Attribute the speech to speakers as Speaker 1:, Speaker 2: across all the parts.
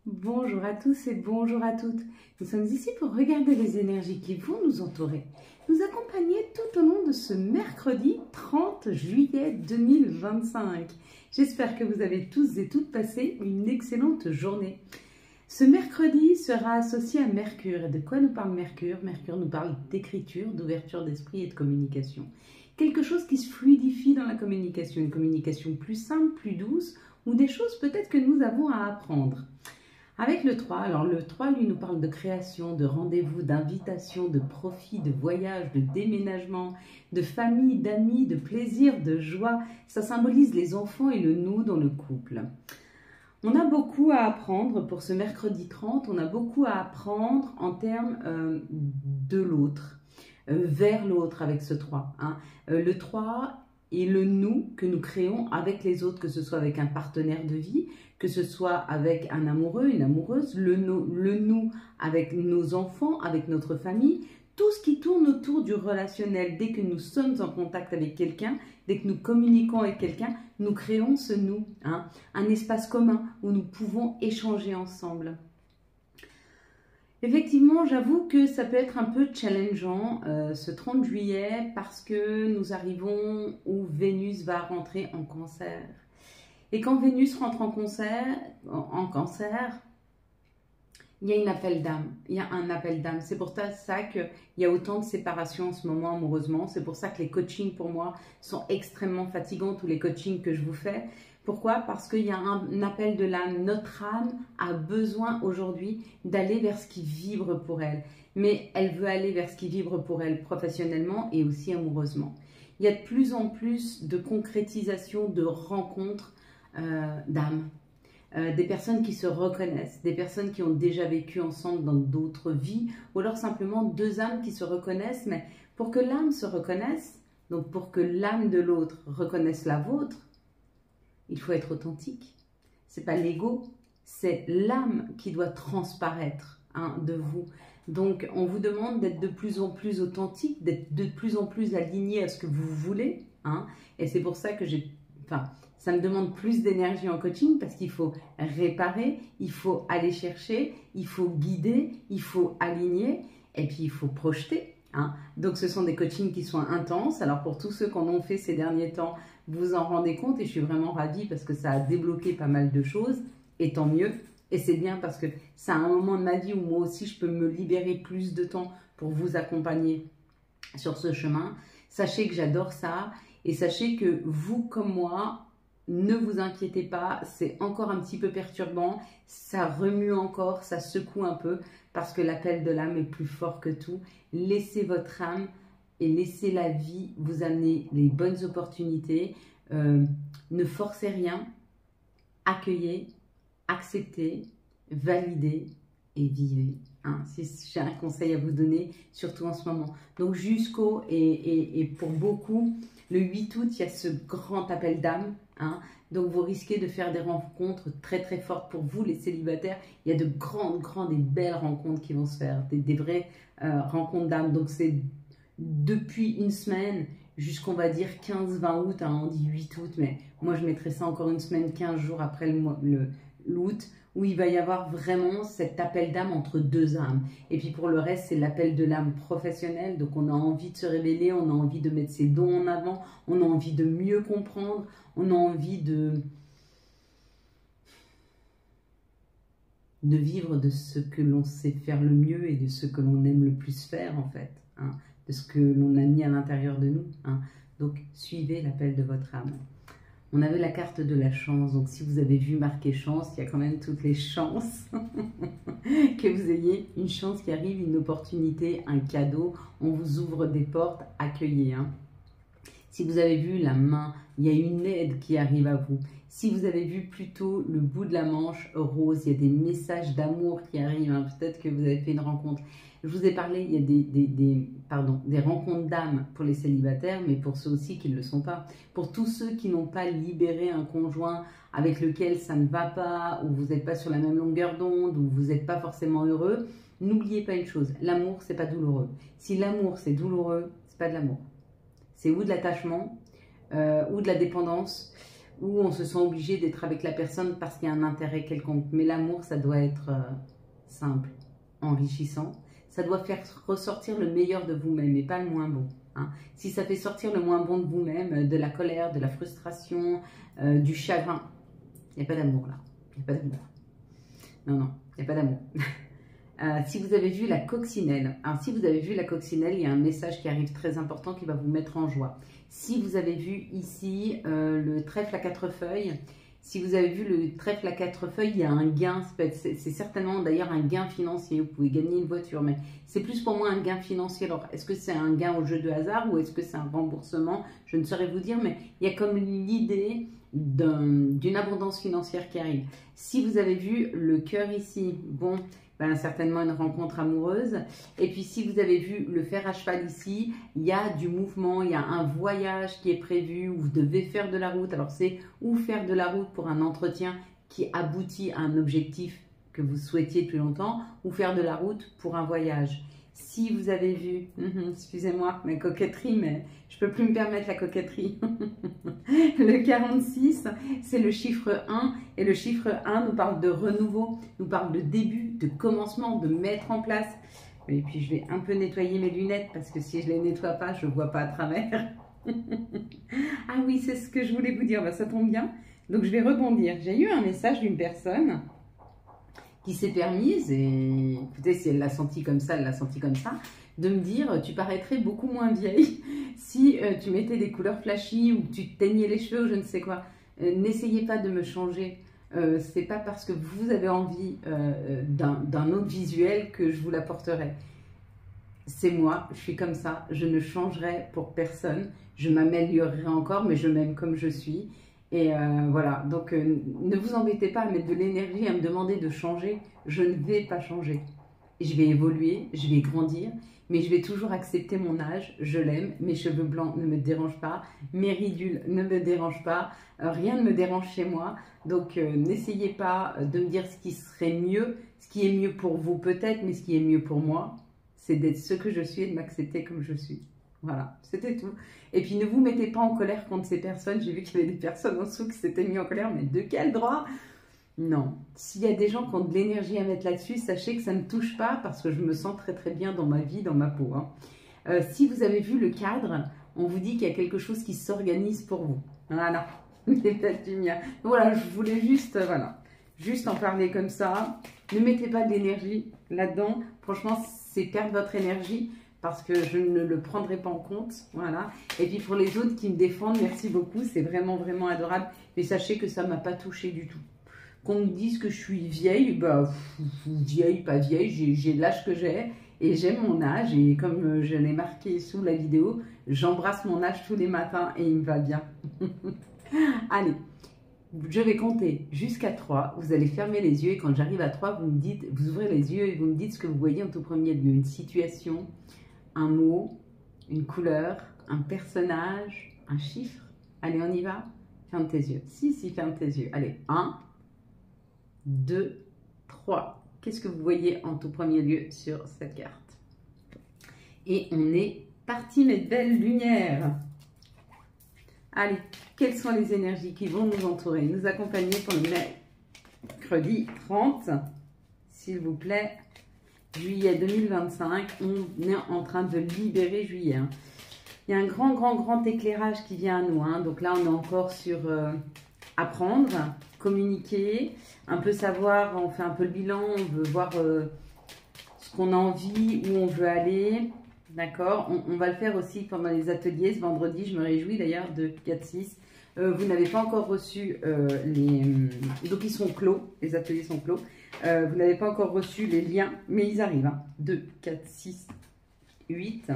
Speaker 1: Bonjour à tous et bonjour à toutes. Nous sommes ici pour regarder les énergies qui vont nous entourer, nous accompagner tout au long de ce mercredi 30 juillet 2025. J'espère que vous avez tous et toutes passé une excellente journée. Ce mercredi sera associé à Mercure. Et de quoi nous parle Mercure? Mercure nous parle d'écriture, d'ouverture d'esprit et de communication. Quelque chose qui se fluidifie dans la communication, une communication plus simple, plus douce, ou des choses peut-être que nous avons à apprendre. Avec le 3, alors le 3 lui nous parle de création, de rendez-vous, d'invitation, de profit, de voyage, de déménagement, de famille, d'amis, de plaisir, de joie. Ça symbolise les enfants et le nous dans le couple. On a beaucoup à apprendre pour ce mercredi 30, on a beaucoup à apprendre en termes de l'autre, vers l'autre avec ce 3. Le 3 est le nous que nous créons avec les autres, que ce soit avec un partenaire de vie, que ce soit avec un amoureux, une amoureuse, le nous avec nos enfants, avec notre famille, tout ce qui tourne autour du relationnel. Dès que nous sommes en contact avec quelqu'un, dès que nous communiquons avec quelqu'un, nous créons ce nous, un espace commun où nous pouvons échanger ensemble. Effectivement, j'avoue que ça peut être un peu challengeant ce 30 juillet parce que nous arrivons où Vénus va rentrer en Cancer. Et quand Vénus rentre en Cancer, il y a un appel d'âme. C'est pour ça qu'il y a autant de séparations en ce moment amoureusement. C'est pour ça que les coachings pour moi sont extrêmement fatigants, tous les coachings que je vous fais. Pourquoi? Parce qu'il y a un appel de l'âme. Notre âme a besoin aujourd'hui d'aller vers ce qui vibre pour elle. Mais elle veut aller vers ce qui vibre pour elle professionnellement et aussi amoureusement. Il y a de plus en plus de concrétisation, de rencontres d'âmes. Des personnes qui se reconnaissent, des personnes qui ont déjà vécu ensemble dans d'autres vies, ou alors simplement deux âmes qui se reconnaissent, mais pour que l'âme se reconnaisse, donc pour que l'âme de l'autre reconnaisse la vôtre, il faut être authentique. C'est pas l'ego, c'est l'âme qui doit transparaître de vous. Donc on vous demande d'être de plus en plus authentique, d'être de plus en plus aligné à ce que vous voulez, et c'est pour ça que ça me demande plus d'énergie en coaching parce qu'il faut réparer, il faut aller chercher, il faut guider, il faut aligner et puis il faut projeter. Donc ce sont des coachings qui sont intenses. Alors pour tous ceux qui en ont fait ces derniers temps, vous en rendez compte et je suis vraiment ravie parce que ça a débloqué pas mal de choses et tant mieux. Et c'est bien parce que c'est un moment de ma vie où moi aussi je peux me libérer plus de temps pour vous accompagner sur ce chemin. Sachez que j'adore ça et sachez que vous comme moi, ne vous inquiétez pas, c'est encore un petit peu perturbant, ça remue encore, ça secoue un peu parce que l'appel de l'âme est plus fort que tout. Laissez votre âme et laissez la vie vous amener les bonnes opportunités. Ne forcez rien, accueillez, acceptez, validez et vivez. Si j'ai un conseil à vous donner, surtout en ce moment. Donc jusqu'au, et pour beaucoup, le 8 août, il y a ce grand appel d'âme. Donc vous risquez de faire des rencontres très très fortes pour vous les célibataires. Il y a de grandes et belles rencontres qui vont se faire, des vraies rencontres d'âme. Donc c'est depuis une semaine jusqu'on va dire 15-20 août, on dit 8 août, mais moi je mettrais ça encore une semaine, 15 jours après l'août, où il va y avoir vraiment cet appel d'âme entre deux âmes. Et puis pour le reste, c'est l'appel de l'âme professionnelle. Donc on a envie de se révéler, on a envie de mettre ses dons en avant, on a envie de mieux comprendre, on a envie de vivre de ce que l'on sait faire le mieux et de ce que l'on aime le plus faire en fait, de ce que l'on a mis à l'intérieur de nous. Donc suivez l'appel de votre âme. On avait la carte de la chance, donc si vous avez vu marqué chance, il y a quand même toutes les chances que vous ayez une chance qui arrive, une opportunité, un cadeau, on vous ouvre des portes, accueillez. Si vous avez vu la main, il y a une aide qui arrive à vous. Si vous avez vu plutôt le bout de la manche rose, il y a des messages d'amour qui arrivent. Peut-être que vous avez fait une rencontre. Je vous ai parlé, il y a des rencontres d'âme pour les célibataires, mais pour ceux aussi qui ne le sont pas. Pour tous ceux qui n'ont pas libéré un conjoint avec lequel ça ne va pas, ou vous n'êtes pas sur la même longueur d'onde, ou vous n'êtes pas forcément heureux, n'oubliez pas une chose, l'amour, c'est pas douloureux. Si l'amour, c'est douloureux, c'est pas de l'amour. C'est ou de l'attachement, ou de la dépendance, où on se sent obligé d'être avec la personne parce qu'il y a un intérêt quelconque. Mais l'amour, ça doit être simple, enrichissant. Ça doit faire ressortir le meilleur de vous-même et pas le moins bon. Hein. Si ça fait sortir le moins bon de vous-même, de la colère, de la frustration, du chagrin, il n'y a pas d'amour là. Il n'y a pas d'amour. Non, non, il n'y a pas d'amour. Si vous avez vu la coccinelle, alors si vous avez vu la coccinelle, il y a un message qui arrive très important qui va vous mettre en joie. Si vous avez vu ici le trèfle à 4 feuilles, si vous avez vu le trèfle à 4 feuilles, il y a un gain, c'est certainement d'ailleurs un gain financier, vous pouvez gagner une voiture, mais c'est plus pour moi un gain financier. Alors, est-ce que c'est un gain au jeu de hasard ou est-ce que c'est un remboursement? Je ne saurais vous dire, mais il y a comme l'idée d'une abondance financière qui arrive. Si vous avez vu le cœur ici, bon, ben, certainement une rencontre amoureuse. Et puis si vous avez vu le fer à cheval ici, il y a du mouvement, il y a un voyage qui est prévu où vous devez faire de la route. Alors c'est ou faire de la route pour un entretien qui aboutit à un objectif que vous souhaitiez depuis longtemps, ou faire de la route pour un voyage. Si vous avez vu, excusez-moi, ma coquetterie, mais je ne peux plus me permettre la coquetterie. Le 46, c'est le chiffre 1. Et le chiffre 1 nous parle de renouveau, nous parle de début, de commencement, de mettre en place. Et puis, je vais un peu nettoyer mes lunettes parce que si je ne les nettoie pas, je ne vois pas à travers. Ah oui, c'est ce que je voulais vous dire. Ben, ça tombe bien. Donc, je vais rebondir. J'ai eu un message d'une personne qui s'est permise, et écoutez, si elle l'a senti comme ça, elle l'a senti comme ça, de me dire, tu paraîtrais beaucoup moins vieille si tu mettais des couleurs flashy ou tu te teignais les cheveux ou je ne sais quoi. N'essayez pas de me changer. C'est pas parce que vous avez envie d'un autre visuel que je vous l'apporterai. C'est moi, je suis comme ça, je ne changerai pour personne, je m'améliorerai encore, mais je m'aime comme je suis. Et voilà, donc ne vous embêtez pas à mettre de l'énergie, à me demander de changer. Je ne vais pas changer. Je vais évoluer, je vais grandir, mais je vais toujours accepter mon âge. Je l'aime, mes cheveux blancs ne me dérangent pas, mes ridules ne me dérangent pas, rien ne me dérange chez moi. Donc n'essayez pas de me dire ce qui serait mieux, ce qui est mieux pour vous peut-être, mais ce qui est mieux pour moi, c'est d'être ce que je suis et de m'accepter comme je suis. Voilà, c'était tout. Et puis ne vous mettez pas en colère contre ces personnes. J'ai vu qu'il y avait des personnes en dessous qui s'étaient mis en colère, mais de quel droit? Non. S'il y a des gens qui ont de l'énergie à mettre là-dessus, sachez que ça ne me touche pas parce que je me sens très très bien dans ma vie, dans ma peau. Hein. Si vous avez vu le cadre, on vous dit qu'il y a quelque chose qui s'organise pour vous. Voilà, les têtes du mien. Voilà, je voulais juste, voilà, juste en parler comme ça. Ne mettez pas de l'énergie là-dedans. Franchement, c'est perdre votre énergie, parce que je ne le prendrai pas en compte, voilà. Et puis pour les autres qui me défendent, merci beaucoup, c'est vraiment, vraiment adorable. Mais sachez que ça ne m'a pas touché du tout. Qu'on me dise que je suis vieille, bah, vieille, pas vieille, j'ai l'âge que j'ai, et j'aime mon âge, et comme je l'ai marqué sous la vidéo, j'embrasse mon âge tous les matins, et il me va bien. Allez, je vais compter jusqu'à 3, vous allez fermer les yeux, et quand j'arrive à 3, vous me dites, vous ouvrez les yeux, et vous me dites ce que vous voyez en tout premier lieu, une situation, un mot, une couleur, un personnage, un chiffre. Allez, on y va. Ferme tes yeux. Si, ferme tes yeux. Allez, 1, 2, 3. Qu'est-ce que vous voyez en tout premier lieu sur cette carte? Et on est parti, mes belles lumières. Allez, quelles sont les énergies qui vont nous entourer, nous accompagner pour le mercredi 30, s'il vous plaît? Juillet 2025, on est en train de libérer juillet. Hein. Il y a un grand éclairage qui vient à nous. Hein. Donc là, on est encore sur apprendre, communiquer, un peu savoir, on fait un peu le bilan, on veut voir ce qu'on a envie, où on veut aller. D'accord, on va le faire aussi pendant les ateliers ce vendredi. Je me réjouis d'ailleurs de 4-6. Vous n'avez pas encore reçu donc ils sont clos, les ateliers sont clos. Vous n'avez pas encore reçu les liens, mais ils arrivent. Hein. 2, 4, 6, 8.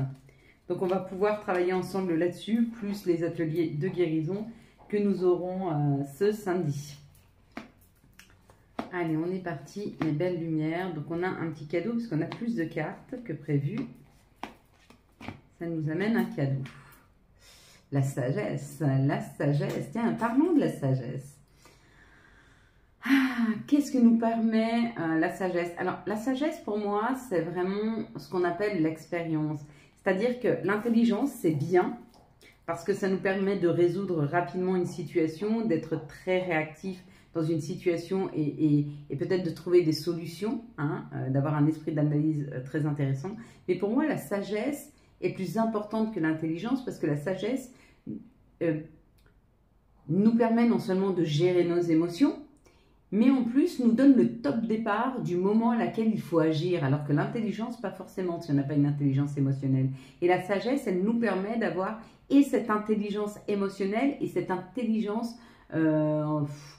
Speaker 1: Donc on va pouvoir travailler ensemble là-dessus, plus les ateliers de guérison que nous aurons ce samedi. Allez, on est parti, mes belles lumières. Donc on a un petit cadeau, parce qu'on a plus de cartes que prévu. Ça nous amène un cadeau. La sagesse, la sagesse. Tiens, parlons de la sagesse. Ah, qu'est-ce que nous permet la sagesse? Alors, la sagesse, pour moi, c'est vraiment ce qu'on appelle l'expérience. C'est-à-dire que l'intelligence, c'est bien, parce que ça nous permet de résoudre rapidement une situation, d'être très réactif dans une situation et peut-être de trouver des solutions, hein, d'avoir un esprit d'analyse très intéressant. Mais pour moi, la sagesse est plus importante que l'intelligence parce que la sagesse nous permet non seulement de gérer nos émotions, mais en plus nous donne le top départ du moment à laquelle il faut agir, alors que l'intelligence, pas forcément si on n'a pas une intelligence émotionnelle. Et la sagesse, elle nous permet d'avoir et cette intelligence émotionnelle et cette intelligence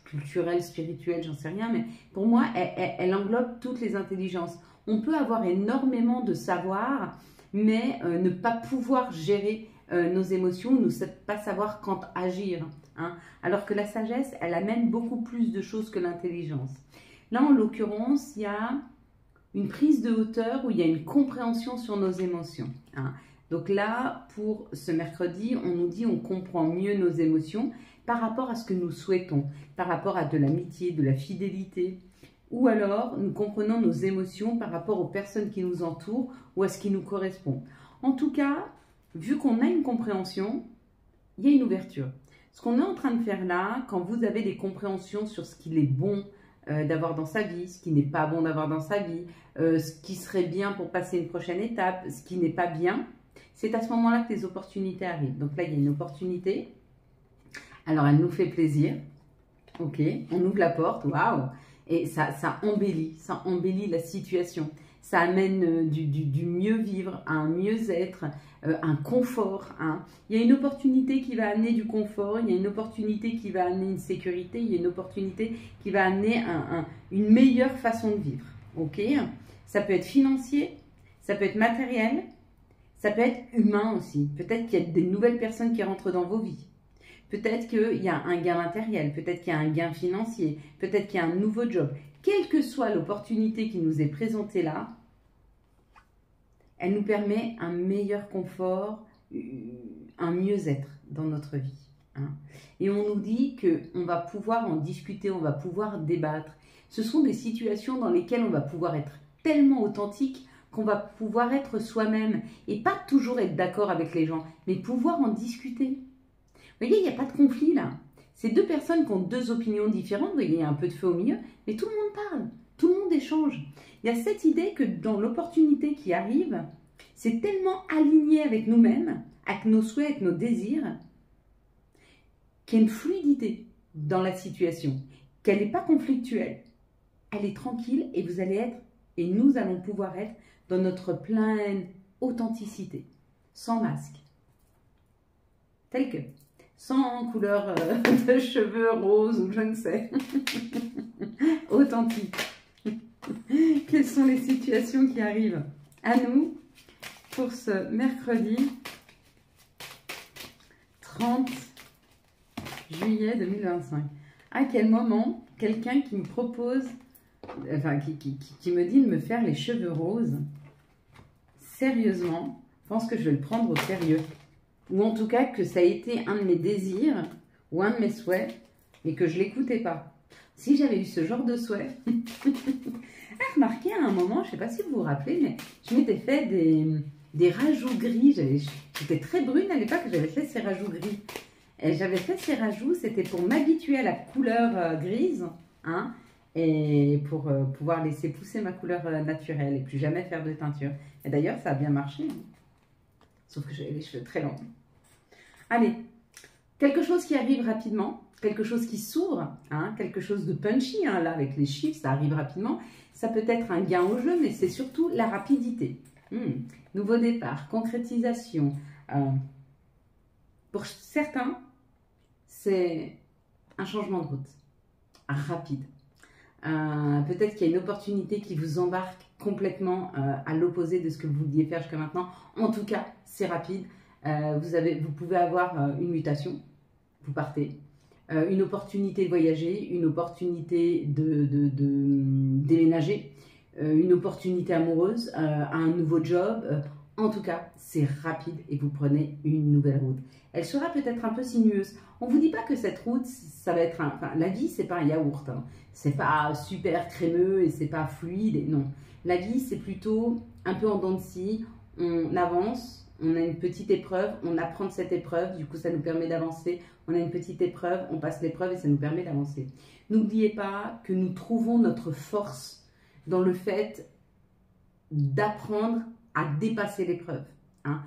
Speaker 1: culturelle, spirituelle, j'en sais rien, mais pour moi, elle englobe toutes les intelligences. On peut avoir énormément de savoir, mais ne pas pouvoir gérer nos émotions, ne pas savoir quand agir. Hein. Alors que la sagesse, elle amène beaucoup plus de choses que l'intelligence. Là, en l'occurrence, il y a une prise de hauteur où il y a une compréhension sur nos émotions. Hein. Donc là, pour ce mercredi, on nous dit on comprend mieux nos émotions par rapport à ce que nous souhaitons, par rapport à de l'amitié, de la fidélité, ou alors nous comprenons nos émotions par rapport aux personnes qui nous entourent ou à ce qui nous correspond. En tout cas, vu qu'on a une compréhension, il y a une ouverture. Ce qu'on est en train de faire là, quand vous avez des compréhensions sur ce qu'il est bon d'avoir dans sa vie, ce qui n'est pas bon d'avoir dans sa vie, ce qui serait bien pour passer une prochaine étape, ce qui n'est pas bien, c'est à ce moment-là que les opportunités arrivent. Donc là, il y a une opportunité. Alors, elle nous fait plaisir. Ok, on ouvre la porte, waouh! Et ça embellit la situation. Ça amène du mieux vivre, un mieux-être, un confort. Hein. Il y a une opportunité qui va amener du confort, il y a une opportunité qui va amener une sécurité, il y a une opportunité qui va amener une meilleure façon de vivre. Ok, ça peut être financier, ça peut être matériel, ça peut être humain aussi. Peut-être qu'il y a des nouvelles personnes qui rentrent dans vos vies. Peut-être qu'il y a un gain matériel, peut-être qu'il y a un gain financier, peut-être qu'il y a un nouveau job. Quelle que soit l'opportunité qui nous est présentée là, elle nous permet un meilleur confort, un mieux-être dans notre vie. Hein. Et on nous dit qu'on va pouvoir en discuter, on va pouvoir débattre. Ce sont des situations dans lesquelles on va pouvoir être tellement authentique qu'on va pouvoir être soi-même et pas toujours être d'accord avec les gens, mais pouvoir en discuter. Vous voyez, il n'y a pas de conflit là. C'est deux personnes qui ont deux opinions différentes. Vous voyez, il y a un peu de feu au milieu, mais tout le monde parle, tout le monde échange. Il y a cette idée que dans l'opportunité qui arrive, c'est tellement aligné avec nous-mêmes, avec nos souhaits, avec nos désirs, qu'il y a une fluidité dans la situation, qu'elle n'est pas conflictuelle. Elle est tranquille et vous allez être, et nous allons pouvoir être dans notre pleine authenticité, sans masque, tel que. Sans couleur de cheveux roses ou je ne sais. Authentique. Quelles sont les situations qui arrivent à nous pour ce mercredi 30 juillet 2025? À quel moment quelqu'un qui me propose, enfin qui me dit de me faire les cheveux roses, sérieusement, je pense que je vais le prendre au sérieux. Ou en tout cas que ça a été un de mes désirs ou un de mes souhaits, mais que je ne l'écoutais pas. Si j'avais eu ce genre de souhait, remarquez à un moment, je ne sais pas si vous vous rappelez, mais je m'étais fait des rajouts gris. J'étais très brune à l'époque, j'avais fait ces rajouts gris. Et j'avais fait ces rajouts, c'était pour m'habituer à la couleur grise, hein, et pour pouvoir laisser pousser ma couleur naturelle et plus jamais faire de teinture. Et d'ailleurs, ça a bien marché, hein. Sauf que j'avais les cheveux très longs. Allez, quelque chose qui arrive rapidement, quelque chose qui s'ouvre, hein, quelque chose de punchy, hein, là avec les chiffres, ça arrive rapidement. Ça peut être un gain au jeu, mais c'est surtout la rapidité. Nouveau départ, concrétisation. Pour certains, c'est un changement de route, rapide. Peut-être qu'il y a une opportunité qui vous embarque complètement à l'opposé de ce que vous vouliez faire jusqu'à maintenant. En tout cas, c'est rapide. Vous pouvez avoir une mutation, vous partez, une opportunité de voyager, une opportunité de déménager, une opportunité amoureuse, un nouveau job. En tout cas, c'est rapide et vous prenez une nouvelle route. Elle sera peut-être un peu sinueuse. On ne vous dit pas que cette route, ça va être enfin, la vie, c'est pas un yaourt. Hein. C'est pas super crémeux et c'est pas fluide. Non. La vie, c'est plutôt un peu en dents de scie. On avance, On a une petite épreuve, on apprend de cette épreuve, du coup ça nous permet d'avancer. On a une petite épreuve, on passe l'épreuve et ça nous permet d'avancer. N'oubliez pas que nous trouvons notre force dans le fait d'apprendre à dépasser l'épreuve. Hein.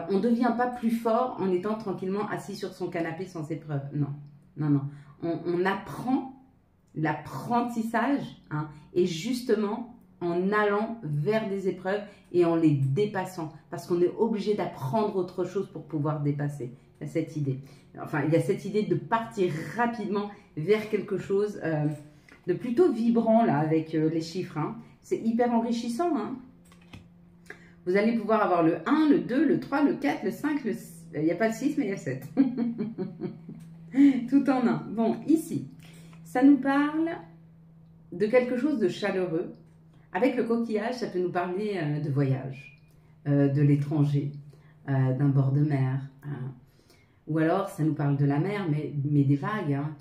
Speaker 1: On ne devient pas plus fort en étant tranquillement assis sur son canapé sans épreuve. Non, non, non. On apprend l'apprentissage, hein, et justement en allant vers des épreuves et en les dépassant. Parce qu'on est obligé d'apprendre autre chose pour pouvoir dépasser. Il y a cette idée. Enfin, il y a cette idée de partir rapidement vers quelque chose de plutôt vibrant là avec les chiffres. Hein. C'est hyper enrichissant. Hein. Vous allez pouvoir avoir le 1, le 2, le 3, le 4, le 5, il n'y a pas le 6, mais il y a le 7. Tout en un. Bon, ici, ça nous parle de quelque chose de chaleureux. Avec le coquillage, ça peut nous parler de voyage, de l'étranger, d'un bord de mer. Ou alors, ça nous parle de la mer, mais des vagues hein,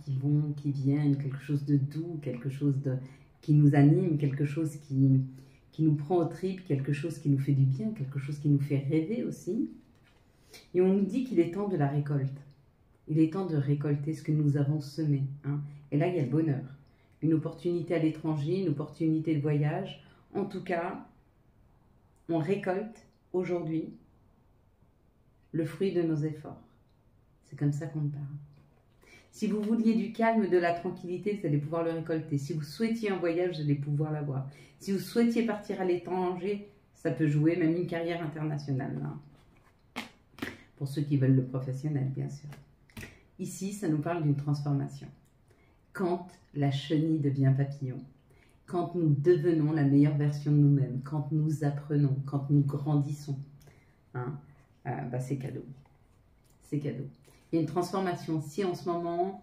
Speaker 1: qui viennent, quelque chose de doux, quelque chose qui nous anime, quelque chose qui nous prend aux tripes, quelque chose qui nous fait du bien, quelque chose qui nous fait rêver aussi. Et on nous dit qu'il est temps de la récolte. Il est temps de récolter ce que nous avons semé. Hein. Et là, il y a le bonheur. Une opportunité à l'étranger, une opportunité de voyage. En tout cas, on récolte aujourd'hui le fruit de nos efforts. C'est comme ça qu'on parle. Si vous vouliez du calme, de la tranquillité, vous allez pouvoir le récolter. Si vous souhaitiez un voyage, vous allez pouvoir l'avoir. Si vous souhaitiez partir à l'étranger, ça peut jouer, même une carrière internationale. Hein. Pour ceux qui veulent le professionnel, bien sûr. Ici, ça nous parle d'une transformation. Quand la chenille devient papillon, quand nous devenons la meilleure version de nous-mêmes, quand nous apprenons, quand nous grandissons, hein, c'est cadeau. C'est cadeau. Il y a une transformation. Si en ce moment,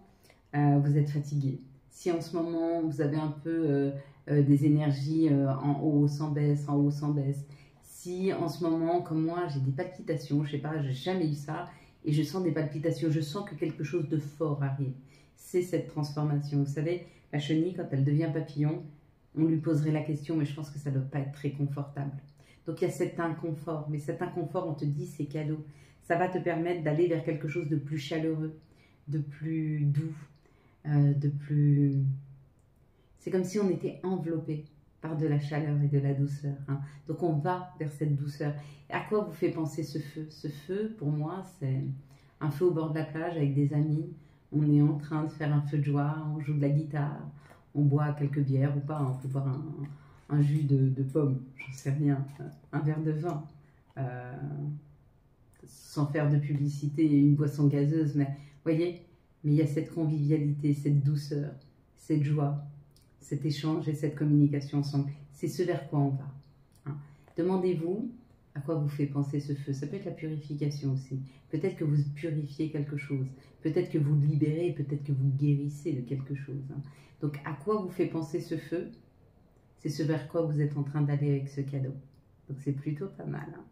Speaker 1: vous êtes fatigué, si en ce moment, vous avez un peu des énergies en haut sans baisse, en haut sans baisse, si en ce moment, comme moi, j'ai des palpitations, je sais pas, j'ai jamais eu ça, et je sens des palpitations, je sens que quelque chose de fort arrive. C'est cette transformation. Vous savez, la chenille, quand elle devient papillon, on lui poserait la question, mais je pense que ça ne doit pas être très confortable. Donc il y a cet inconfort, mais cet inconfort, on te dit, c'est cadeau. Ça va te permettre d'aller vers quelque chose de plus chaleureux, de plus doux, de plus... C'est comme si on était enveloppé par de la chaleur et de la douceur. Hein. Donc on va vers cette douceur. Et à quoi vous fait penser ce feu? Ce feu, pour moi, c'est un feu au bord de la plage avec des amis. On est en train de faire un feu de joie, on joue de la guitare, on boit quelques bières ou pas, on peut boire un jus de pomme, j'en sais rien, un verre de vin. Sans faire de publicité, une boisson gazeuse, mais voyez, mais il y a cette convivialité, cette douceur, cette joie, cet échange et cette communication ensemble. C'est ce vers quoi on va. Hein. Demandez-vous à quoi vous fait penser ce feu. Ça peut être la purification aussi. Peut-être que vous purifiez quelque chose. Peut-être que vous libérez, peut-être que vous guérissez de quelque chose. Hein. Donc, à quoi vous fait penser ce feu? C'est ce vers quoi vous êtes en train d'aller avec ce cadeau. Donc, c'est plutôt pas mal. Hein.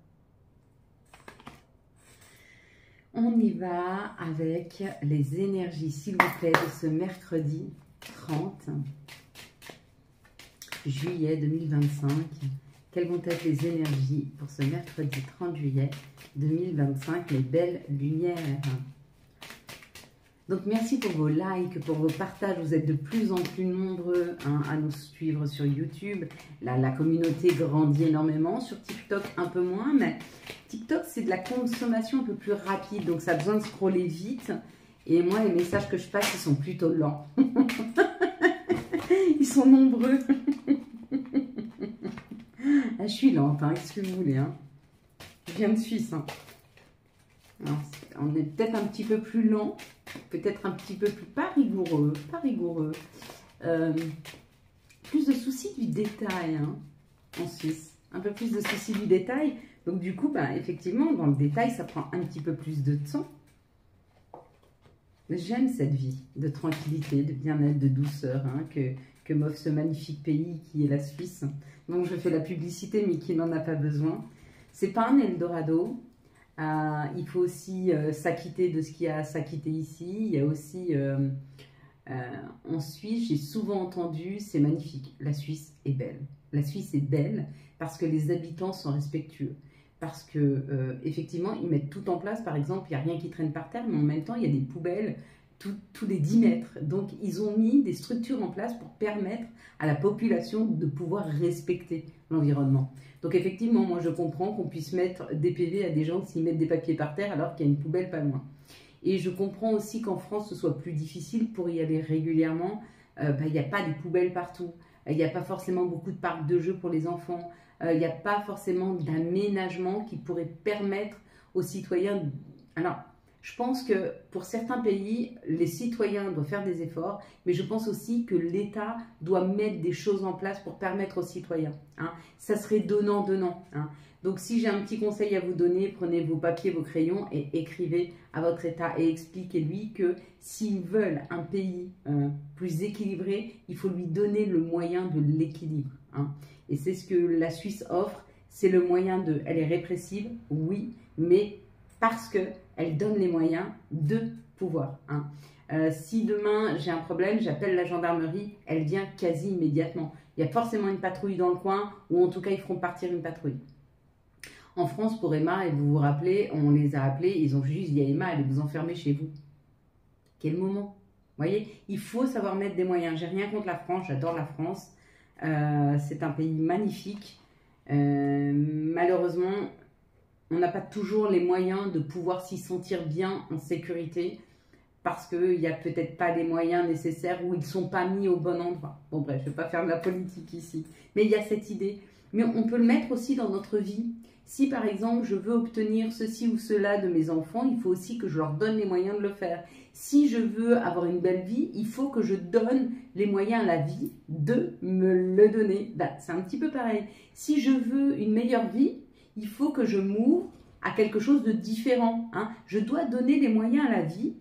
Speaker 1: On y va avec les énergies, s'il vous plaît, de ce mercredi 30 juillet 2025. Quelles vont être les énergies pour ce mercredi 30 juillet 2025, les belles lumières. Donc, merci pour vos likes, pour vos partages. Vous êtes de plus en plus nombreux hein, à nous suivre sur YouTube. La communauté grandit énormément. Sur TikTok, un peu moins. Mais TikTok, c'est de la consommation un peu plus rapide. Donc, ça a besoin de scroller vite. Et moi, les messages que je passe, ils sont plutôt lents. Ils sont nombreux. Je suis lente, hein, qu'est-ce que vous voulez. Hein. Je viens de Suisse. Hein. Alors, on est peut-être un petit peu plus lent. Peut-être un petit peu plus, pas rigoureux, plus de soucis du détail hein, en Suisse, un peu plus de soucis du détail, donc du coup, effectivement, dans le détail, ça prend un petit peu plus de temps. J'aime cette vie de tranquillité, de bien-être, de douceur hein, que m'offre ce magnifique pays qui est la Suisse, donc je fais la publicité, mais qui n'en a pas besoin. C'est pas un Eldorado. Il faut aussi s'acquitter de ce qu'il y a à s'acquitter ici. Il y a aussi, en Suisse, j'ai souvent entendu, c'est magnifique, la Suisse est belle. La Suisse est belle parce que les habitants sont respectueux. parce que effectivement, ils mettent tout en place. Par exemple, il n'y a rien qui traîne par terre, mais en même temps, il y a des poubelles tous les 10 mètres. Donc, ils ont mis des structures en place pour permettre à la population de pouvoir respecter l'environnement. Donc, effectivement, moi, je comprends qu'on puisse mettre des PV à des gens s'ils mettent des papiers par terre alors qu'il y a une poubelle pas loin. Et je comprends aussi qu'en France, ce soit plus difficile pour y aller régulièrement. Il n'y a pas des poubelles partout. Il n'y a pas forcément beaucoup de parcs de jeux pour les enfants. Il n'y a pas forcément d'aménagement qui pourrait permettre aux citoyens... Alors, je pense que pour certains pays, les citoyens doivent faire des efforts, mais je pense aussi que l'État doit mettre des choses en place pour permettre aux citoyens. Hein. Ça serait donnant-donnant. Hein. Donc si j'ai un petit conseil à vous donner, prenez vos papiers, vos crayons et écrivez à votre État et expliquez-lui que s'ils veulent un pays plus équilibré, il faut lui donner le moyen de l'équilibre. Hein. Et c'est ce que la Suisse offre, c'est le moyen de... Elle est répressive, oui, mais parce qu'elle donne les moyens de pouvoir. Hein. Si demain j'ai un problème, j'appelle la gendarmerie, elle vient quasi immédiatement. Il y a forcément une patrouille dans le coin, ou en tout cas ils feront partir une patrouille. En France, pour Emma, et vous vous rappelez, on les a appelés, ils ont juste dit à Emma, allez vous enfermer chez vous. Quel moment? Vous voyez, il faut savoir mettre des moyens. J'ai rien contre la France, j'adore la France. C'est un pays magnifique. Malheureusement, on n'a pas toujours les moyens de pouvoir s'y sentir bien en sécurité parce qu'il n'y a peut-être pas les moyens nécessaires ou ils ne sont pas mis au bon endroit. Bon bref, je ne vais pas faire de la politique ici. Mais il y a cette idée. Mais on peut le mettre aussi dans notre vie. Si par exemple je veux obtenir ceci ou cela de mes enfants, il faut aussi que je leur donne les moyens de le faire. Si je veux avoir une belle vie, il faut que je donne les moyens à la vie de me le donner. Ben, c'est un petit peu pareil. Si je veux une meilleure vie, il faut que je m'ouvre à quelque chose de différent. Hein. Je dois donner les moyens à la vie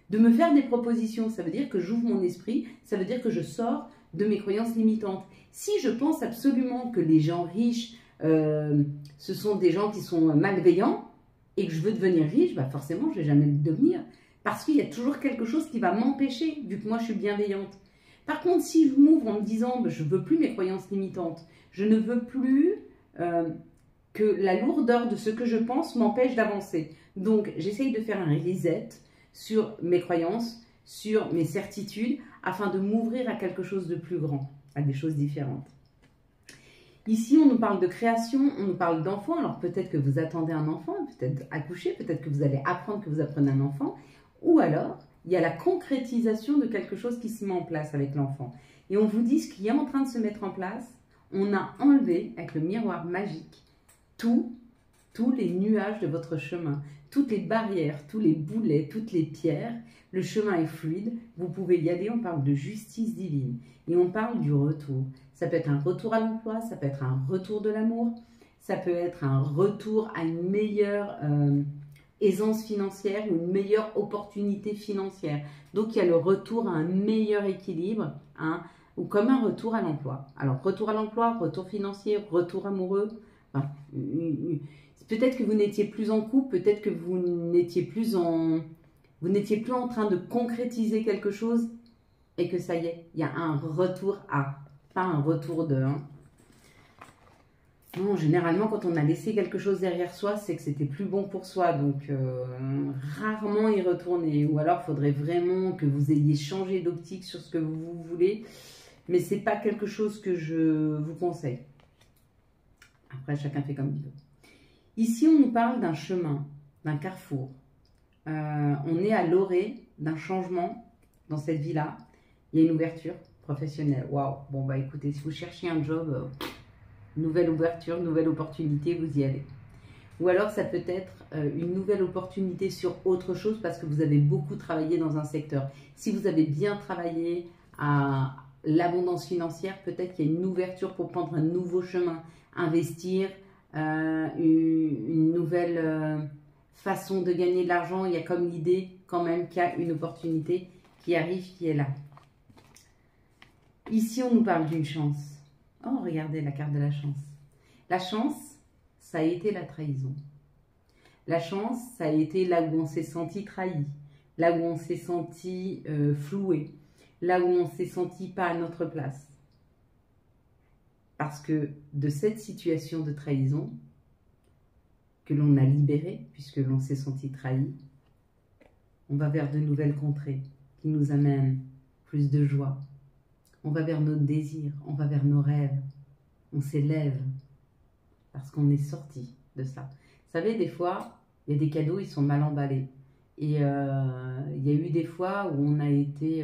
Speaker 1: de me faire des propositions. Ça veut dire que j'ouvre mon esprit, ça veut dire que je sors de mes croyances limitantes. Si je pense absolument que les gens riches, ce sont des gens qui sont malveillants et que je veux devenir riche, bah forcément, je ne vais jamais le devenir. Parce qu'il y a toujours quelque chose qui va m'empêcher, vu que moi, je suis bienveillante. Par contre, si je m'ouvre en me disant, bah, je ne veux plus mes croyances limitantes, je ne veux plus que la lourdeur de ce que je pense m'empêche d'avancer. Donc, j'essaye de faire un reset sur mes croyances, sur mes certitudes, afin de m'ouvrir à quelque chose de plus grand, à des choses différentes. Ici, on nous parle de création, on nous parle d'enfants. Alors peut-être que vous attendez un enfant, peut-être accoucher, peut-être que vous allez apprendre que vous apprenez un enfant. Ou alors, il y a la concrétisation de quelque chose qui se met en place avec l'enfant. Et on vous dit ce qui est en train de se mettre en place. On a enlevé, avec le miroir magique, tous les nuages de votre chemin, toutes les barrières, tous les boulets, toutes les pierres. Le chemin est fluide, vous pouvez y aller. On parle de justice divine et on parle du retour. Ça peut être un retour à l'emploi, ça peut être un retour de l'amour, ça peut être un retour à une meilleure aisance financière ou une meilleure opportunité financière. Donc, il y a le retour à un meilleur équilibre, hein, ou comme un retour à l'emploi. Alors, retour à l'emploi, retour financier, retour amoureux. Enfin, peut-être que vous n'étiez plus en couple, peut-être que vous n'étiez plus en train de concrétiser quelque chose et que ça y est, il y a un retour à... Pas un retour de... Hein. Non, généralement, quand on a laissé quelque chose derrière soi, c'est que c'était plus bon pour soi. Donc, rarement y retourner. Ou alors, il faudrait vraiment que vous ayez changé d'optique sur ce que vous voulez. Mais ce n'est pas quelque chose que je vous conseille. Après, chacun fait comme il veut. Ici, on nous parle d'un chemin, d'un carrefour. On est à l'orée d'un changement dans cette vie-là. Il y a une ouverture professionnelle. Waouh. Bon, bah écoutez, si vous cherchez un job, nouvelle ouverture, nouvelle opportunité, vous y allez. Ou alors, ça peut être une nouvelle opportunité sur autre chose parce que vous avez beaucoup travaillé dans un secteur. Si vous avez bien travaillé à l'abondance financière, peut-être qu'il y a une ouverture pour prendre un nouveau chemin, investir, une nouvelle façon de gagner de l'argent. Il y a comme l'idée quand même qu'il y a une opportunité qui arrive, qui est là. Ici, on nous parle d'une chance. Oh, regardez la carte de la chance. La chance, ça a été la trahison. La chance, ça a été là où on s'est senti trahi, là où on s'est senti floué, là où on s'est senti pas à notre place. Parce que de cette situation de trahison, que l'on a libérées, puisque l'on s'est senti trahi. On va vers de nouvelles contrées qui nous amènent plus de joie. On va vers nos désirs, on va vers nos rêves. On s'élève parce qu'on est sorti de ça. Vous savez, des fois, il y a des cadeaux, ils sont mal emballés. Et il y a eu des fois où on a été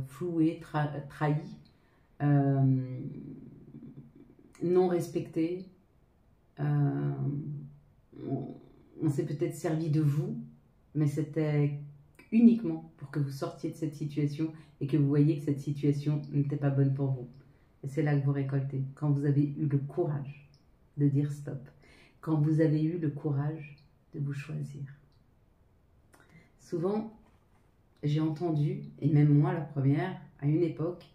Speaker 1: floué, trahi, non respecté. On s'est peut-être servi de vous, mais c'était uniquement pour que vous sortiez de cette situation et que vous voyiez que cette situation n'était pas bonne pour vous. Et c'est là que vous récoltez, quand vous avez eu le courage de dire stop, quand vous avez eu le courage de vous choisir. Souvent, j'ai entendu, et même moi la première, à une époque,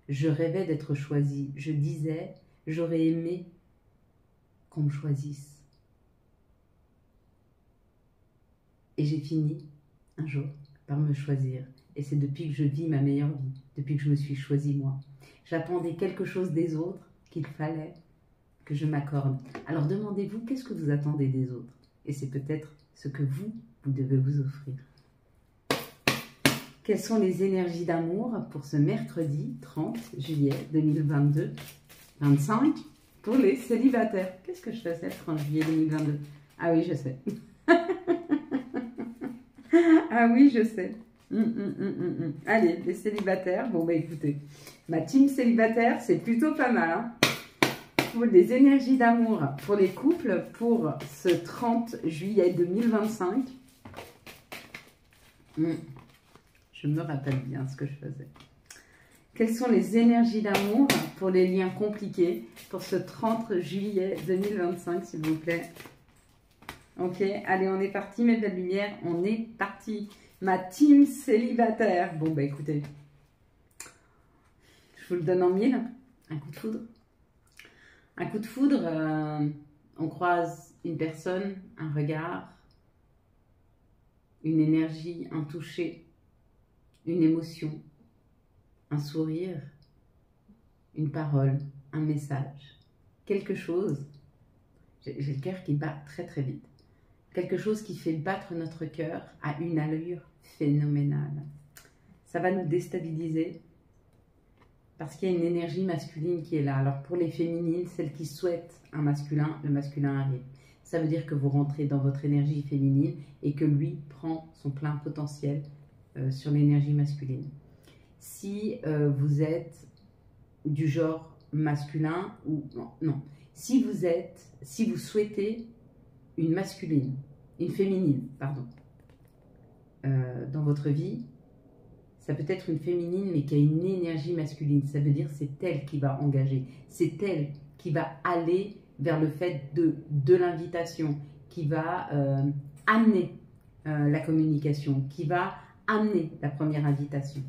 Speaker 1: je rêvais d'être choisie. Je disais, j'aurais aimé qu'on me choisisse. Et j'ai fini, un jour, par me choisir. Et c'est depuis que je vis ma meilleure vie, depuis que je me suis choisie moi. J'attendais quelque chose des autres qu'il fallait que je m'accorde. Alors demandez-vous, qu'est-ce que vous attendez des autres? Et c'est peut-être ce que vous devez vous offrir. Quelles sont les énergies d'amour pour ce mercredi 30 juillet 2022-25 pour les célibataires? Qu'est-ce que je faisais le 30 juillet 2022? Ah oui, je sais. Ah oui, je sais. Allez, les célibataires. Bon, bah écoutez, ma team célibataire, c'est plutôt pas mal. Hein, pour les énergies d'amour pour les couples pour ce 30 juillet 2025. Je me rappelle bien ce que je faisais. Quelles sont les énergies d'amour pour les liens compliqués pour ce 30 juillet 2025, s'il vous plaît? Ok, allez, on est parti, mes belles lumières, on est parti. Ma team célibataire. Bon, bah écoutez, je vous le donne en mille. Un coup de foudre. Un coup de foudre, on croise une personne, un regard, une énergie, un toucher, une émotion, un sourire, une parole, un message, quelque chose. J'ai le cœur qui bat très très vite. Quelque chose qui fait battre notre cœur à une allure phénoménale. Ça va nous déstabiliser parce qu'il y a une énergie masculine qui est là. Alors pour les féminines, celles qui souhaitent un masculin, le masculin arrive. Ça veut dire que vous rentrez dans votre énergie féminine et que lui prend son plein potentiel sur l'énergie masculine. Si vous êtes du genre masculin ou non. Si vous souhaitez une masculine, une féminine, pardon, dans votre vie, ça peut être une féminine mais qui a une énergie masculine. Ça veut dire c'est elle qui va engager, c'est elle qui va aller vers le fait de l'invitation, qui va amener la communication, qui va amener la première invitation.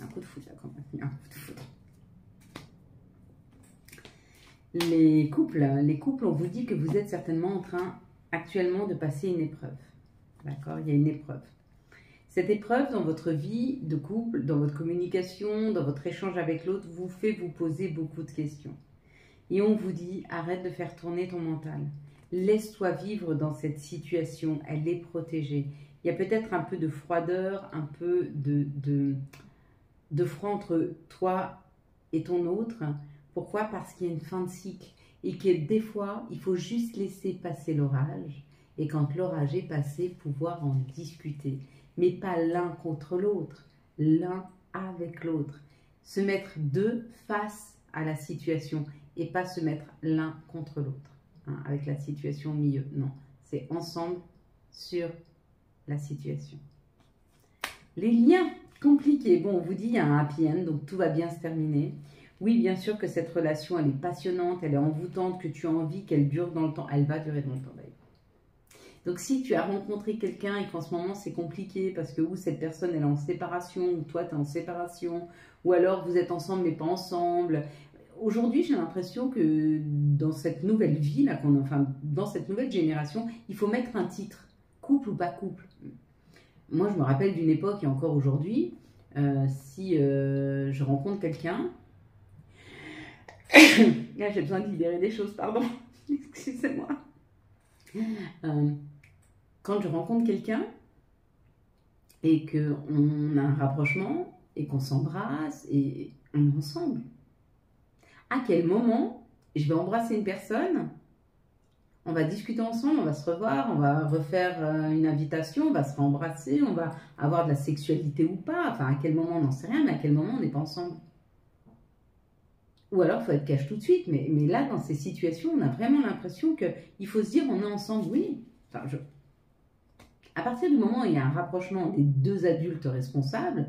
Speaker 1: Un coup de foudre là quand même, un coup de foudre. Les couples, on vous dit que vous êtes certainement en train actuellement de passer une épreuve. D'accord? Il y a une épreuve. Cette épreuve dans votre vie de couple, dans votre communication, dans votre échange avec l'autre, vous fait vous poser beaucoup de questions. Et on vous dit, arrête de faire tourner ton mental. Laisse-toi vivre dans cette situation, elle est protégée. Il y a peut-être un peu de froideur, un peu de froid entre toi et ton autre. Pourquoi? Parce qu'il y a une fin de cycle et que des fois, il faut juste laisser passer l'orage et quand l'orage est passé, pouvoir en discuter. Mais pas l'un contre l'autre, l'un avec l'autre. Se mettre deux face à la situation et pas se mettre l'un contre l'autre, hein, avec la situation au milieu. Non, c'est ensemble sur la situation. Les liens compliqués. Bon, on vous dit il y a un happy end, donc tout va bien se terminer. Oui, bien sûr que cette relation, elle est passionnante, elle est envoûtante, que tu as envie qu'elle dure dans le temps. Elle va durer dans le temps d'ailleurs. Donc si tu as rencontré quelqu'un et qu'en ce moment c'est compliqué parce que ou cette personne elle est en séparation, ou toi tu es en séparation, ou alors vous êtes ensemble mais pas ensemble. Aujourd'hui j'ai l'impression que dans cette nouvelle vie, là, enfin dans cette nouvelle génération, il faut mettre un titre, couple ou pas couple. Moi je me rappelle d'une époque et encore aujourd'hui, si je rencontre quelqu'un, là j'ai besoin de libérer des choses, pardon, excusez-moi. Quand je rencontre quelqu'un et qu'on a un rapprochement et qu'on s'embrasse et on est ensemble, à quel moment je vais embrasser une personne, on va discuter ensemble, on va se revoir, on va refaire une invitation, on va se rembrasser, on va avoir de la sexualité ou pas, enfin à quel moment on n'en sait rien, mais à quel moment on n'est pas ensemble. Ou alors il faut être cash tout de suite, mais là dans ces situations, on a vraiment l'impression qu'il faut se dire on est ensemble, oui. Enfin, à partir du moment où il y a un rapprochement des deux adultes responsables,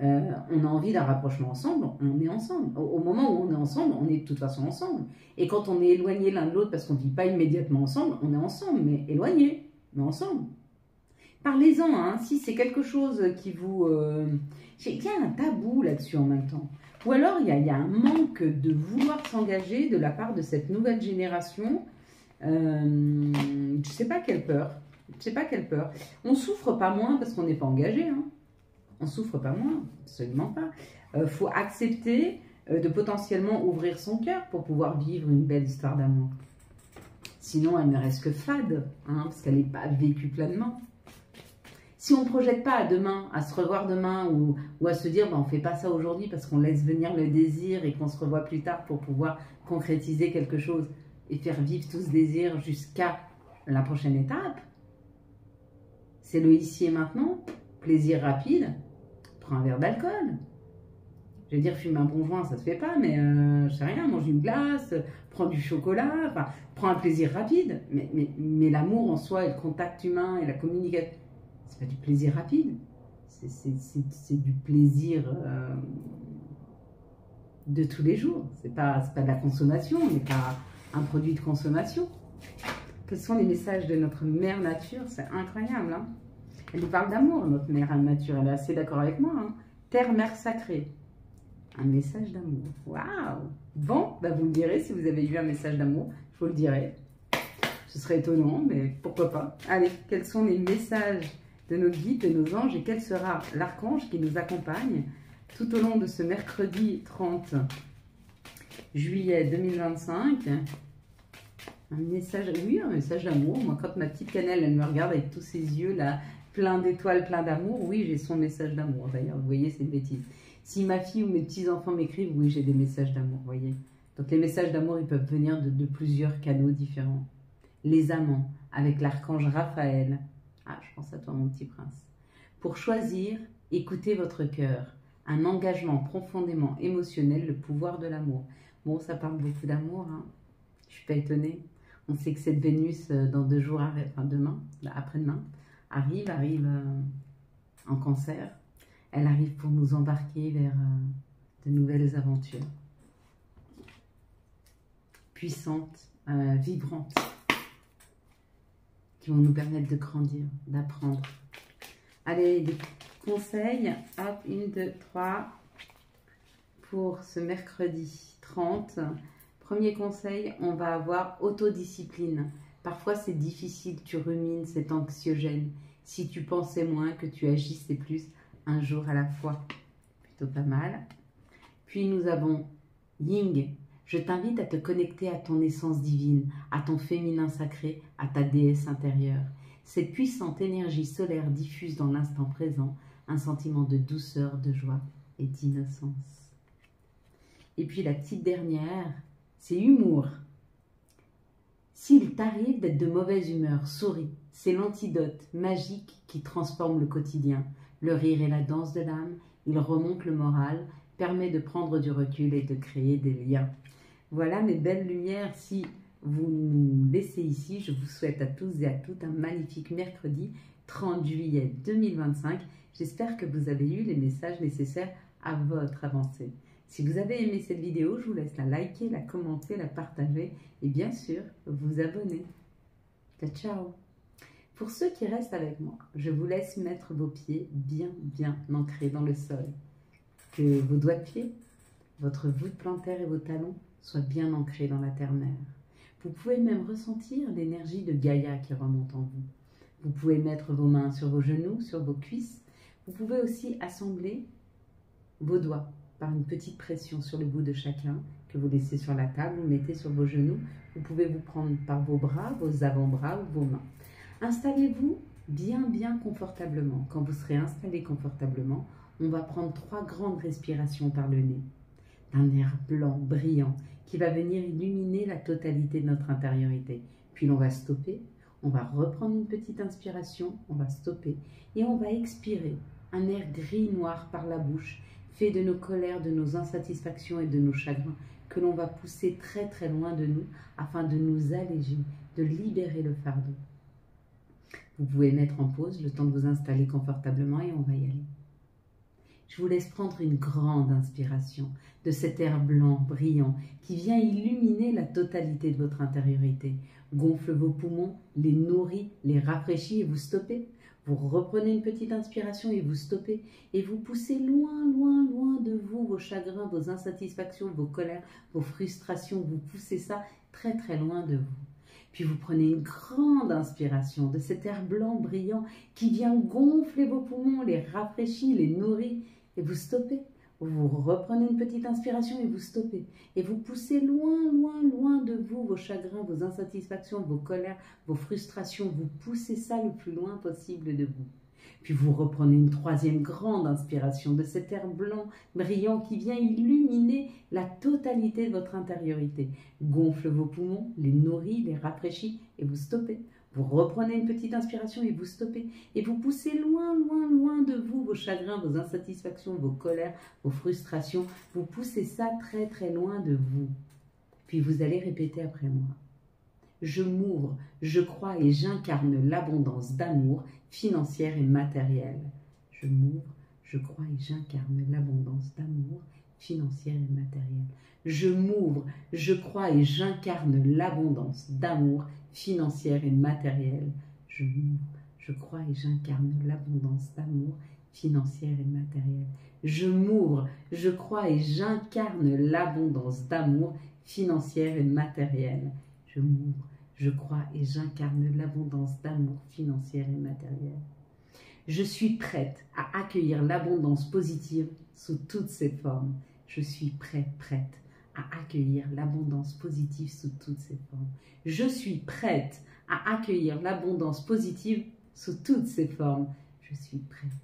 Speaker 1: on a envie d'un rapprochement ensemble, on est ensemble. Au moment où on est ensemble, on est de toute façon ensemble. Et quand on est éloigné l'un de l'autre parce qu'on ne vit pas immédiatement ensemble, on est ensemble, mais éloigné, mais ensemble. Parlez-en, hein, si c'est quelque chose qui vous... Il y a un tabou là-dessus en même temps. Ou alors il y a un manque de vouloir s'engager de la part de cette nouvelle génération. Je ne sais pas quelle peur. Je sais pas quelle peur. On souffre pas moins parce qu'on n'est pas engagé, hein. On souffre pas moins, absolument pas. Faut accepter de potentiellement ouvrir son cœur pour pouvoir vivre une belle histoire d'amour. Sinon, elle ne reste que fade, hein, parce qu'elle n'est pas vécue pleinement. Si on ne projette pas à demain, à se revoir demain, ou à se dire, on ne fait pas ça aujourd'hui parce qu'on laisse venir le désir et qu'on se revoit plus tard pour pouvoir concrétiser quelque chose et faire vivre tout ce désir jusqu'à la prochaine étape, c'est le ici et maintenant, plaisir rapide. Prends un verre d'alcool. Je veux dire, fumer un bon joint, ça se fait pas, mais je sais rien, mange une glace, prends du chocolat, enfin, prends un plaisir rapide. Mais l'amour en soi, et le contact humain et la communication, c'est pas du plaisir rapide. C'est du plaisir de tous les jours. C'est pas de la consommation, on n'est pas un produit de consommation. Quels sont les messages de notre mère nature? C'est incroyable, hein. Elle nous parle d'amour, notre mère nature. Elle est assez d'accord avec moi, hein. Terre, mère sacrée. Un message d'amour. Waouh! Bon, bah vous me direz si vous avez eu un message d'amour. Je vous le dirai. Ce serait étonnant, mais pourquoi pas. Allez, quels sont les messages de nos guides, de nos anges, et quel sera l'archange qui nous accompagne tout au long de ce mercredi 30 juillet 2025. Un message, oui, un message d'amour. Moi, quand ma petite cannelle, elle me regarde avec tous ses yeux là, plein d'étoiles, plein d'amour, oui, j'ai son message d'amour. D'ailleurs, vous voyez, c'est une bêtise. Si ma fille ou mes petits-enfants m'écrivent, oui, j'ai des messages d'amour, vous voyez. Donc, les messages d'amour, ils peuvent venir de plusieurs canaux différents. Les amants, avec l'archange Raphaël. Ah, je pense à toi, mon petit prince. Pour choisir, écoutez votre cœur. Un engagement profondément émotionnel, le pouvoir de l'amour. Bon, ça parle beaucoup d'amour, hein. Je ne suis pas étonnée. On sait que cette Vénus, dans 2 jours, enfin demain, après-demain, arrive en Cancer. Elle arrive pour nous embarquer vers de nouvelles aventures. Puissantes, vibrantes, qui vont nous permettre de grandir, d'apprendre. Allez, des conseils. Hop, 1, 2, 3 pour ce mercredi 30. Premier conseil, on va avoir autodiscipline. Parfois, c'est difficile, tu rumines, c'est anxiogène. Si tu pensais moins, que tu agissais plus, un jour à la fois. Plutôt pas mal. Puis, nous avons Ying. Je t'invite à te connecter à ton essence divine, à ton féminin sacré, à ta déesse intérieure. Cette puissante énergie solaire diffuse dans l'instant présent un sentiment de douceur, de joie et d'innocence. Et puis, la petite dernière, c'est humour. S'il t'arrive d'être de mauvaise humeur, souris. C'est l'antidote magique qui transforme le quotidien. Le rire est la danse de l'âme, il remonte le moral, permet de prendre du recul et de créer des liens. Voilà mes belles lumières. Si vous nous laissez ici, je vous souhaite à tous et à toutes un magnifique mercredi 30 juillet 2025. J'espère que vous avez eu les messages nécessaires à votre avancée. Si vous avez aimé cette vidéo, je vous laisse la liker, la commenter, la partager et bien sûr, vous abonner. Ciao, ciao! Pour ceux qui restent avec moi, je vous laisse mettre vos pieds bien ancrés dans le sol. Que vos doigts de pied, votre voûte plantaire et vos talons soient bien ancrés dans la terre-mère. Vous pouvez même ressentir l'énergie de Gaïa qui remonte en vous. Vous pouvez mettre vos mains sur vos genoux, sur vos cuisses. Vous pouvez aussi assembler vos doigts par une petite pression sur le bout de chacun que vous laissez sur la table, vous mettez sur vos genoux. Vous pouvez vous prendre par vos bras, vos avant-bras ou vos mains. Installez-vous bien confortablement. Quand vous serez installé confortablement, on va prendre 3 grandes respirations par le nez, d'un air blanc, brillant, qui va venir illuminer la totalité de notre intériorité. Puis l'on va stopper, on va reprendre une petite inspiration, on va stopper et on va expirer un air gris-noir par la bouche, fait de nos colères, de nos insatisfactions et de nos chagrins, que l'on va pousser très loin de nous afin de nous alléger, de libérer le fardeau. Vous pouvez mettre en pause le temps de vous installer confortablement et on va y aller. Je vous laisse prendre une grande inspiration de cet air blanc, brillant, qui vient illuminer la totalité de votre intériorité. Gonfle vos poumons, les nourrit, les rafraîchit et vous stoppez. Vous reprenez une petite inspiration et vous stoppez. Et vous poussez loin de vous vos chagrins, vos insatisfactions, vos colères, vos frustrations. Vous poussez ça très loin de vous. Puis vous prenez une grande inspiration de cet air blanc brillant qui vient gonfler vos poumons, les rafraîchit, les nourrit. Et vous stoppez. Vous reprenez une petite inspiration et vous stoppez. Et vous poussez loin de vous vos chagrins, vos insatisfactions, vos colères, vos frustrations. Vous poussez ça le plus loin possible de vous. Puis vous reprenez une 3e grande inspiration de cet air blanc brillant qui vient illuminer la totalité de votre intériorité. Gonfle vos poumons, les nourrit, les rafraîchit et vous stoppez. Vous reprenez une petite inspiration et vous stoppez. Et vous poussez loin de vous vos chagrins, vos insatisfactions, vos colères, vos frustrations. Vous poussez ça très loin de vous. Puis vous allez répéter après moi. Je m'ouvre, je crois et j'incarne l'abondance d'amour financière et matérielle. Je m'ouvre, je crois et j'incarne l'abondance d'amour financière et matérielle. Je m'ouvre, je crois et j'incarne l'abondance d'amour financière et matérielle. Je m'ouvre, je crois et j'incarne l'abondance d'amour financière et matérielle. Je m'ouvre, je crois et j'incarne l'abondance d'amour financière et matérielle. Je m'ouvre, je crois et j'incarne l'abondance d'amour financière et matérielle. Je suis prête à accueillir l'abondance positive sous toutes ses formes. Je suis prête à accueillir l'abondance positive sous toutes ses formes. Je suis prête à accueillir l'abondance positive sous toutes ses formes. Je suis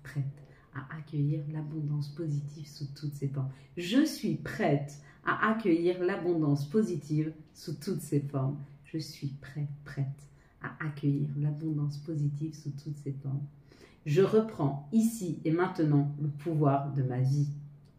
Speaker 1: prête à accueillir l'abondance positive sous toutes ses formes. Je suis prête à accueillir l'abondance positive sous toutes ses formes. Je suis prête à accueillir l'abondance positive sous toutes ses formes. Je reprends ici et maintenant le pouvoir de ma vie.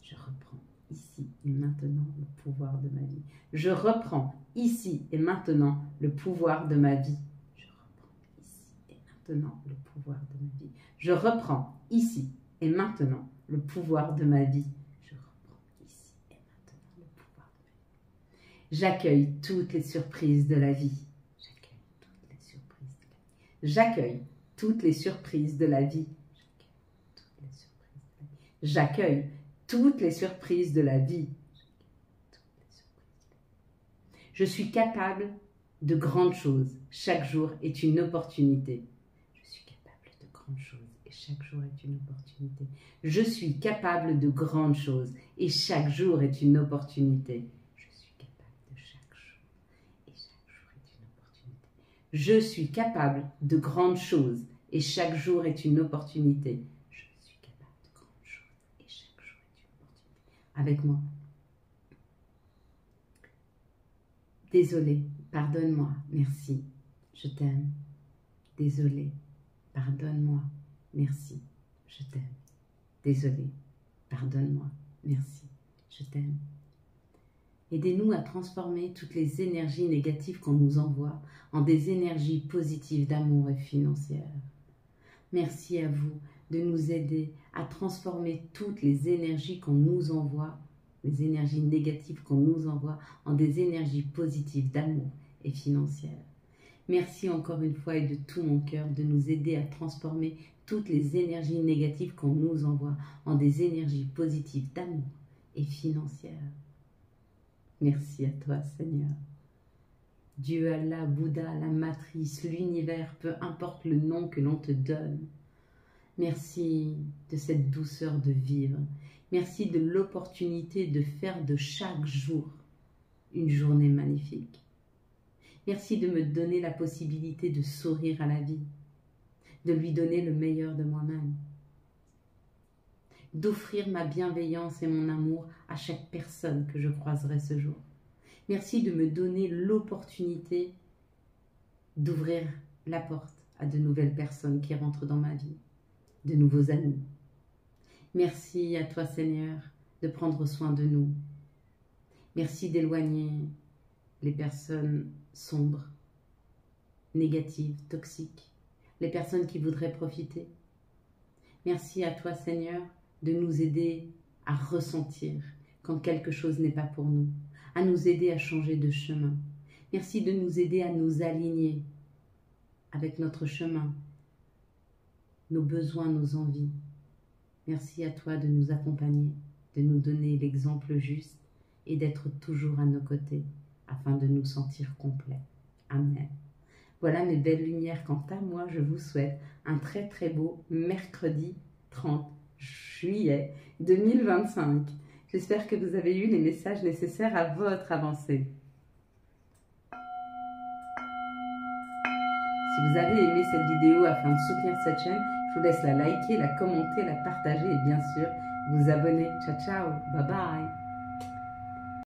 Speaker 1: Je reprends ici et maintenant le pouvoir de ma vie. Je reprends ici et maintenant le pouvoir de ma vie. Je reprends ici et maintenant le pouvoir de ma vie. Je reprends ici et maintenant le pouvoir de ma vie. Je reprends ici et maintenant le pouvoir de ma vie. J'accueille toutes les surprises de la vie. J'accueille toutes les surprises de la vie. J'accueille toutes les surprises de la vie. Je suis capable de grandes choses. Chaque jour est une opportunité. Je suis capable de grandes choses et chaque jour est une opportunité. Je suis capable de grandes choses et chaque jour est une opportunité. Je suis capable de chaque jour et chaque jour est une opportunité. Je suis capable de grandes choses et chaque jour est une opportunité. Je suis capable de grandes choses et chaque jour est une opportunité. Avec moi. Désolé, pardonne-moi, merci, je t'aime. Désolé, pardonne-moi, merci, je t'aime. Désolé, pardonne-moi, merci, je t'aime. Aidez-nous à transformer toutes les énergies négatives qu'on nous envoie en des énergies positives d'amour et financières. Merci à vous de nous aider à transformer toutes les énergies qu'on nous envoie, les énergies négatives qu'on nous envoie, en des énergies positives d'amour et financières. Merci encore une fois et de tout mon cœur de nous aider à transformer toutes les énergies négatives qu'on nous envoie en des énergies positives d'amour et financières. Merci à toi, Seigneur. Dieu, Allah, Bouddha, la matrice, l'univers, peu importe le nom que l'on te donne. Merci de cette douceur de vivre. Merci de l'opportunité de faire de chaque jour une journée magnifique. Merci de me donner la possibilité de sourire à la vie, de lui donner le meilleur de moi-même, d'offrir ma bienveillance et mon amour à chaque personne que je croiserai ce jour. Merci de me donner l'opportunité d'ouvrir la porte à de nouvelles personnes qui rentrent dans ma vie, de nouveaux amis. Merci à toi, Seigneur, de prendre soin de nous. Merci d'éloigner les personnes sombres, négatives, toxiques, les personnes qui voudraient profiter. Merci à toi, Seigneur, de nous aider à ressentir quand quelque chose n'est pas pour nous, à nous aider à changer de chemin. Merci de nous aider à nous aligner avec notre chemin, nos besoins, nos envies. Merci à toi de nous accompagner, de nous donner l'exemple juste et d'être toujours à nos côtés afin de nous sentir complets. Amen. Voilà mes belles lumières. Quant à moi, je vous souhaite un très très beau mercredi 30 juillet 2025. J'espère que vous avez eu les messages nécessaires à votre avancée. Si vous avez aimé cette vidéo afin de soutenir cette chaîne, je vous laisse la liker, la commenter, la partager et bien sûr vous abonner. Ciao ciao, bye bye.